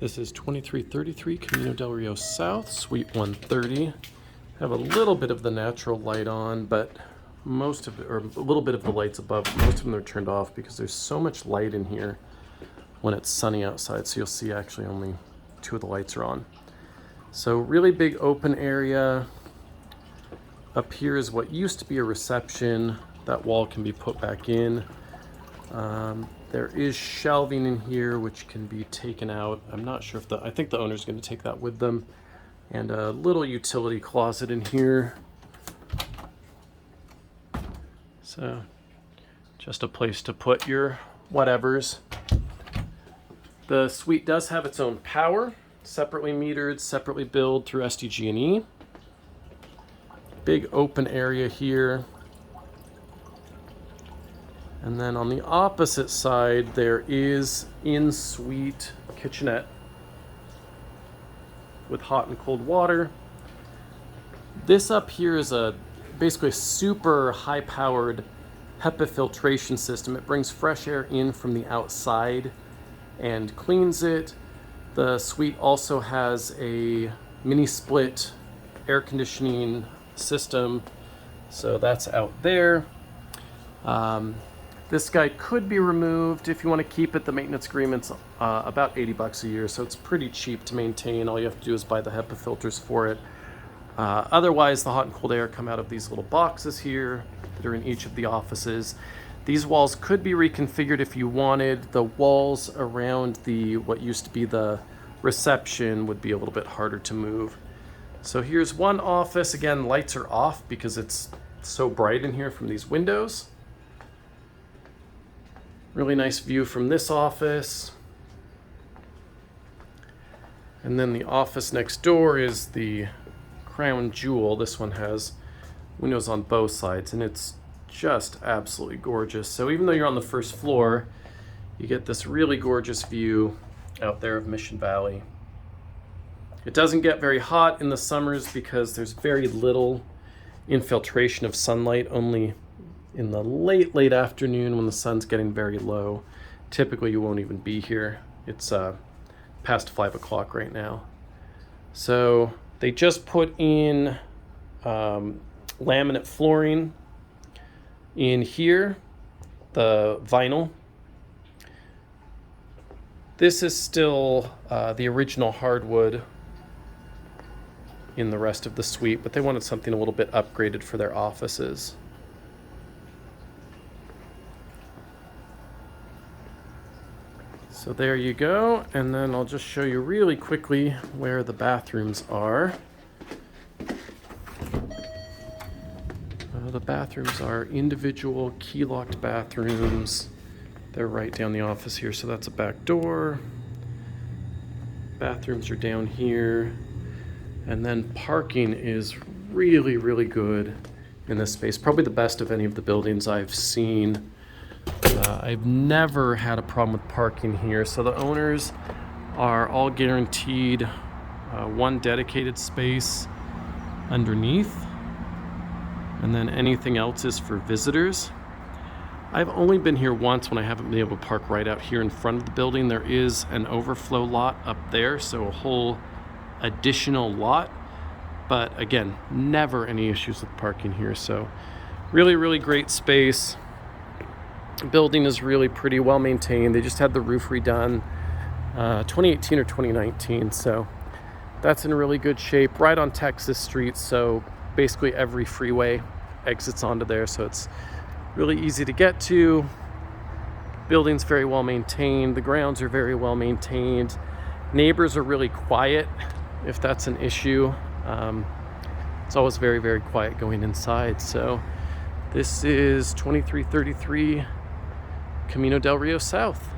This is 2333 Camino del Rio South, Suite 130. Have a little bit of the natural light on, but most of it, or a little bit of the lights above, most of them are turned off because there's so much light in here when it's sunny outside. So you'll see actually only 2 of the lights are on. So really big open area. Up here is what used to be a reception. That wall can be put back in. There is shelving in here which can be taken out. I'm not sure if I think the owner's going to take that with them. And a little utility closet in here. So just a place to put your whatevers. The suite does have its own power, separately metered, separately billed through SDG&E. Big open area here. And then on the opposite side, there is in-suite kitchenette with hot and cold water. This up here is basically a super high-powered HEPA filtration system. It brings fresh air in from the outside and cleans it. The suite also has a mini split air conditioning system, so that's out there. This guy could be removed if you want to keep it. The maintenance agreement's about $80 a year, so it's pretty cheap to maintain. All you have to do is buy the HEPA filters for it. Otherwise, the hot and cold air come out of these little boxes here that are in each of the offices. These walls could be reconfigured if you wanted. The walls around what used to be the reception would be a little bit harder to move. So here's one office. Again, lights are off because it's so bright in here from these windows. Really nice view from this office. And then the office next door is the crown jewel. This one has windows on both sides, and it's just absolutely gorgeous. So even though you're on the first floor, you get this really gorgeous view out there of Mission Valley. It doesn't get very hot in the summers because there's very little infiltration of sunlight, only in the late afternoon when the sun's getting very low. Typically you won't even be here. It's past 5 o'clock right now. So they just put in laminate flooring in here, the vinyl. This is still the original hardwood in the rest of the suite, but they wanted something a little bit upgraded for their offices. So there you go, and then I'll just show you really quickly where the bathrooms are. The bathrooms are individual key-locked bathrooms. They're right down the office here, so that's a back door. Bathrooms are down here. And then parking is really, really good in this space. Probably the best of any of the buildings I've seen. I've never had a problem with parking here. So the owners are all guaranteed one dedicated space underneath, and then anything else is for visitors. I've only been here once when I haven't been able to park right out here in front of the building. There is an overflow lot up there, so a whole additional lot. But again, never any issues with parking here. So really, really great space. The building is really pretty well maintained. They just had the roof redone 2018 or 2019, so that's in really good shape. Right on Texas Street, so basically every freeway exits onto there, so it's really easy to get to. Building's very well maintained. The grounds are very well maintained. Neighbors are really quiet if that's an issue. It's always very, very quiet going inside. So this is 2333 Camino del Rio South.